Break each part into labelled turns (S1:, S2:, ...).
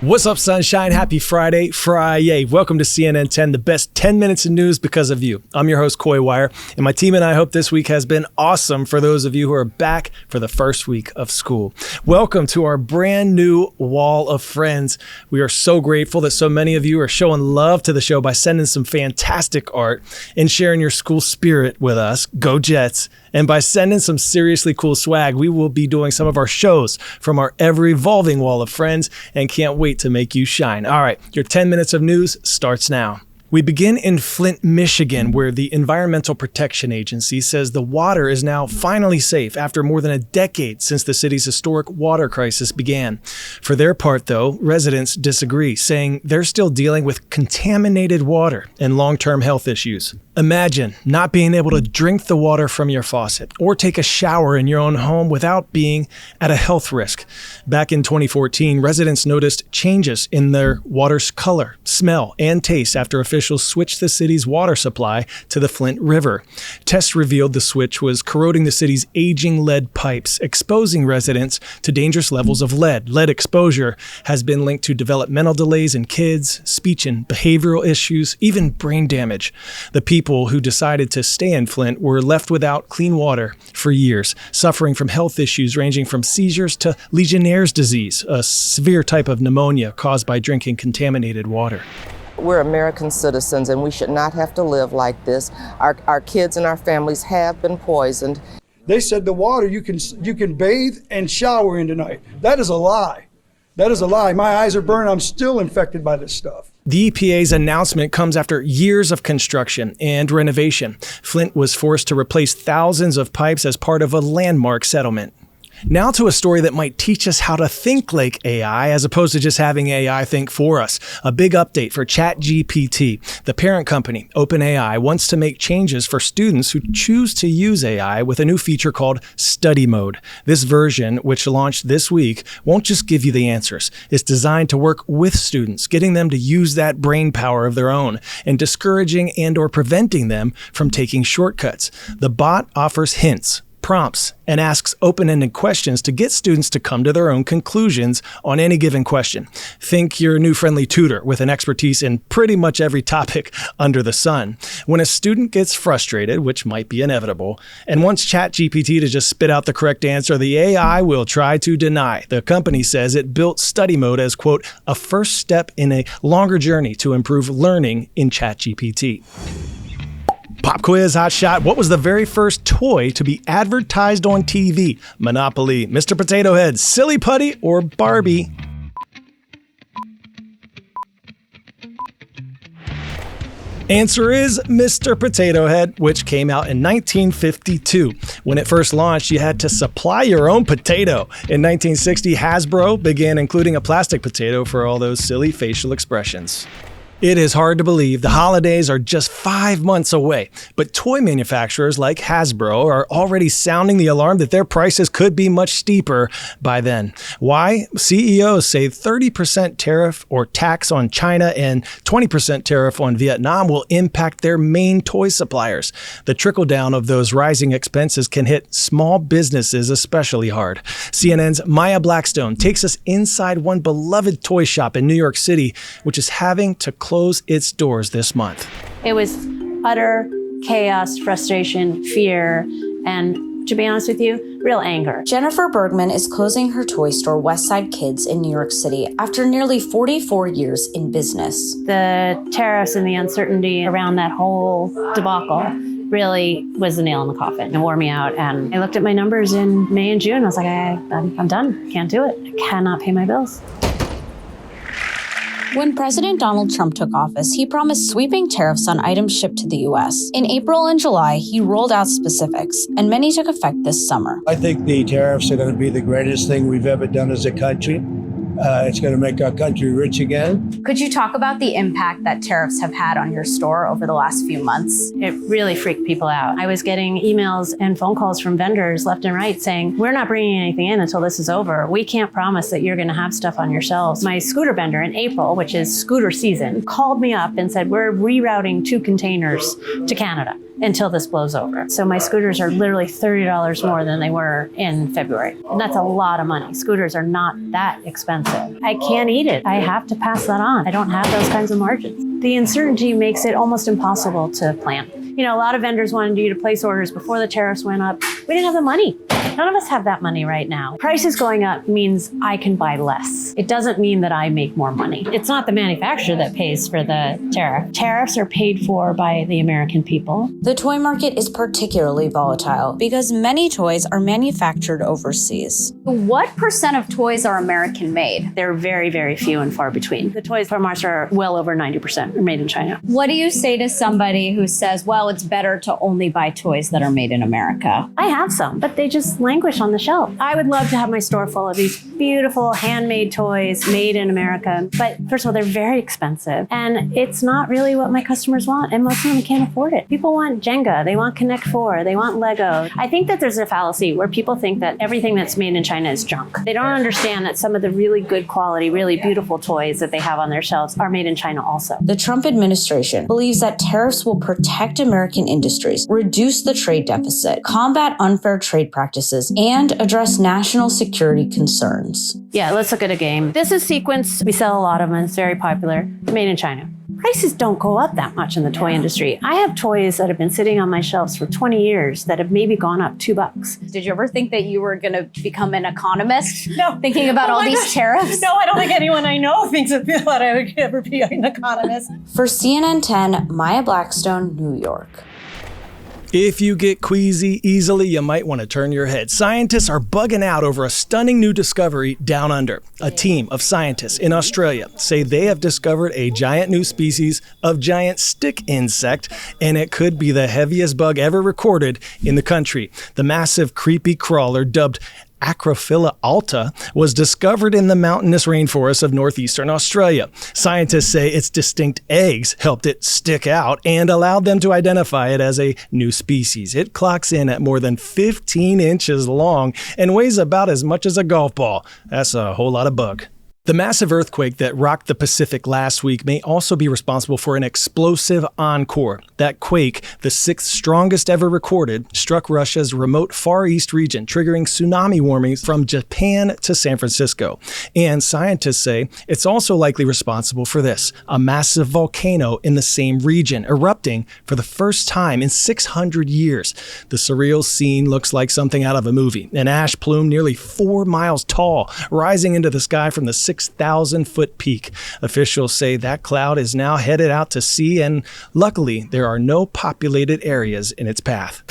S1: What's up, sunshine? Happy Friday. Welcome to CNN 10, the best 10 minutes of news because of you. I'm your host, Coy Wire, and my team and I hope this week has been awesome for those of you who are back for the first week of school. Welcome to our brand new wall of friends. We are so grateful that so many of you are showing love to the show by sending some fantastic art and sharing your school spirit with us. Go Jets. And by sending some seriously cool swag, we will be doing some of our shows from our ever-evolving wall of friends and can't wait to make you shine. All right, your 10 minutes of news starts now. We begin in Flint, Michigan, where the Environmental Protection Agency says the water is now finally safe after more than a decade since the city's historic water crisis began. For their part, though, residents disagree, saying they're still dealing with contaminated water and long-term health issues. Imagine not being able to drink the water from your faucet or take a shower in your own home without being at a health risk. Back in 2014, residents noticed changes in their water's color, smell, and taste after officials switched the city's water supply to the Flint River. Tests revealed the switch was corroding the city's aging lead pipes, exposing residents to dangerous levels of lead. Lead exposure has been linked to developmental delays in kids, speech and behavioral issues, even brain damage. The people who decided to stay in Flint were left without clean water for years, suffering from health issues ranging from seizures to Legionnaire's disease, a severe type of pneumonia caused by drinking contaminated water.
S2: We're American citizens and we should not have to live like this. Our kids and our families have been poisoned.
S3: They said the water you can bathe and shower in tonight. That is a lie. That is a lie. My eyes are burned. I'm still infected by this stuff.
S1: The EPA's announcement comes after years of construction and renovation. Flint was forced to replace thousands of pipes as part of a landmark settlement. Now to a story that might teach us how to think like AI as opposed to just having AI think for us. A big update for ChatGPT. The parent company, OpenAI, wants to make changes for students who choose to use AI with a new feature called Study Mode. This version, which launched this week, won't just give you the answers. It's designed to work with students, getting them to use that brain power of their own and discouraging and or preventing them from taking shortcuts. The bot offers hints, prompts, and asks open-ended questions to get students to come to their own conclusions on any given question. Think your new friendly tutor with an expertise in pretty much every topic under the sun. When a student gets frustrated, which might be inevitable, and wants ChatGPT to just spit out the correct answer, the AI will try to deny. The company says it built Study Mode as, quote, a first step in a longer journey to improve learning in ChatGPT. Pop quiz, hot shot. What was the very first toy to be advertised on TV? Monopoly, Mr. Potato Head, Silly Putty, or Barbie? Answer is Mr. Potato Head, which came out in 1952. When it first launched, you had to supply your own potato. In 1960, Hasbro began including a plastic potato for all those silly facial expressions. It is hard to believe the holidays are just 5 months away, but toy manufacturers like Hasbro are already sounding the alarm that their prices could be much steeper by then. Why? CEOs say 30% tariff or tax on China and 20% tariff on Vietnam will impact their main toy suppliers. The trickle-down of those rising expenses can hit small businesses especially hard. CNN's Maya Blackstone takes us inside one beloved toy shop in New York City, which is having to close its doors this month.
S4: It was utter chaos, frustration, fear, and to be honest with you, real anger.
S5: Jennifer Bergman is closing her toy store, Westside Kids, in New York City after nearly 44 years in business.
S4: The tariffs and the uncertainty around that whole debacle really was the nail in the coffin. It wore me out. And I looked at my numbers in May and June. I was like, I'm done. Can't do it. I cannot pay my bills.
S5: When President Donald Trump took office, he promised sweeping tariffs on items shipped to the U.S. In April and July, he rolled out specifics, and many took effect this summer.
S6: I think the tariffs are going to be the greatest thing we've ever done as a country. It's going to make our country rich again.
S7: Could you talk about the impact that tariffs have had on your store over the last few months?
S4: It really freaked people out. I was getting emails and phone calls from vendors left and right saying, we're not bringing anything in until this is over. We can't promise that you're going to have stuff on your shelves. My scooter vendor in April, which is scooter season, called me up and said, we're rerouting 2 containers to Canada until this blows over. So my scooters are literally $30 more than they were in February. And that's a lot of money. Scooters are not that expensive. expensive. I can't eat it. I have to pass that on. I don't have those kinds of margins. The uncertainty makes it almost impossible to plan. You know, a lot of vendors wanted you to place orders before the tariffs went up. We didn't have the money. None of us have that money right now. Prices going up means I can buy less. It doesn't mean that I make more money. It's not the manufacturer that pays for the tariff. Tariffs are paid for by the American people.
S5: The toy market is particularly volatile because many toys are manufactured overseas.
S7: What percent of toys are American made?
S4: They're very, very few and far between. The toys from us are well over 90% are made in China.
S7: What do you say to somebody who says, well, it's better to only buy toys that are made in America?
S4: I have some, but they just languish on the shelf. I would love to have my store full of these beautiful handmade toys made in America. But first of all, they're very expensive. And it's not really what my customers want. And most of them can't afford it. People want Jenga. They want Connect 4. They want Lego. I think that there's a fallacy where people think that everything that's made in China is junk. They don't understand that some of the really good quality, really beautiful toys that they have on their shelves are made in China also.
S5: The Trump administration believes that tariffs will protect American industries, reduce the trade deficit, combat unfair trade practices, and address national security concerns.
S4: Yeah, let's look at a game. This is Sequence. We sell a lot of them. It's very popular. Made in China. Prices don't go up that much in the toy industry. I have toys that have been sitting on my shelves for 20 years that have maybe gone up $2.
S7: Did you ever think that you were going to become an economist?
S4: No.
S7: Thinking about all these tariffs?
S4: No, I don't think anyone I know thinks that I would ever be an economist.
S5: For CNN 10, Maya Blackstone, New York.
S1: If you get queasy easily, you might want to turn your head. Scientists are bugging out over a stunning new discovery down under. A team of scientists in Australia say they have discovered a giant new species of giant stick insect, and it could be the heaviest bug ever recorded in the country. The massive creepy crawler, dubbed Acrophila alta, was discovered in the mountainous rainforests of northeastern Australia. Scientists say its distinct eggs helped it stick out and allowed them to identify it as a new species. It clocks in at more than 15 inches long and weighs about as much as a golf ball. That's a whole lot of bug. The massive earthquake that rocked the Pacific last week may also be responsible for an explosive encore. That quake, the sixth strongest ever recorded, struck Russia's remote Far East region, triggering tsunami warnings from Japan to San Francisco. And scientists say it's also likely responsible for this, a massive volcano in the same region, erupting for the first time in 600 years. The surreal scene looks like something out of a movie. An ash plume nearly 4 miles tall, rising into the sky from the 6,000-foot peak. Officials say that cloud is now headed out to sea, and luckily there are no populated areas in its path.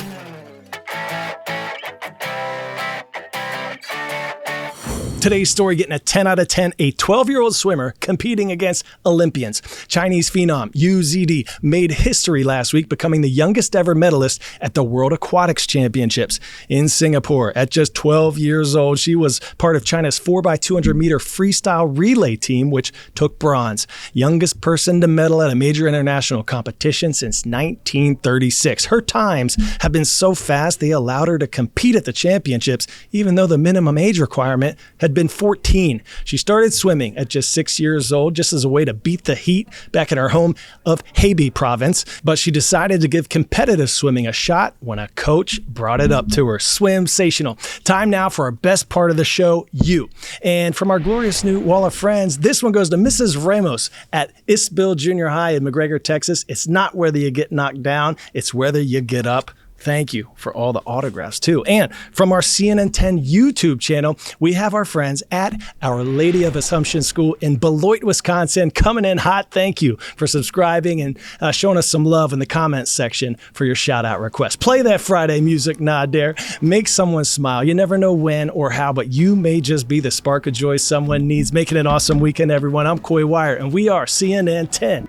S1: Today's story getting a 10 out of 10, a 12-year-old swimmer competing against Olympians. Chinese phenom Yu Zidi made history last week, becoming the youngest ever medalist at the World Aquatics Championships in Singapore. At just 12 years old, she was part of China's 4x200 meter freestyle relay team, which took bronze. Youngest person to medal at a major international competition since 1936. Her times have been so fast they allowed her to compete at the championships, even though the minimum age requirement had been 14. She started swimming at just 6 years old, just as a way to beat the heat back in her home of Hebei province. But she decided to give competitive swimming a shot when a coach brought it up to her. Swim-sational. Time now for our best part of the show, you. And from our glorious new wall of friends, this one goes to Mrs. Ramos at Isbill Junior High in McGregor, Texas. It's not whether you get knocked down, it's whether you get up. Thank you for all the autographs, too. And from our CNN 10 YouTube channel, we have our friends at Our Lady of Assumption School in Beloit, Wisconsin, coming in hot. Thank you for subscribing and showing us some love in the comments section for your shout-out request. Play that Friday music, nod dare. Make someone smile. You never know when or how, but you may just be the spark of joy someone needs. Making an awesome weekend, everyone. I'm Coy Wire, and we are CNN 10.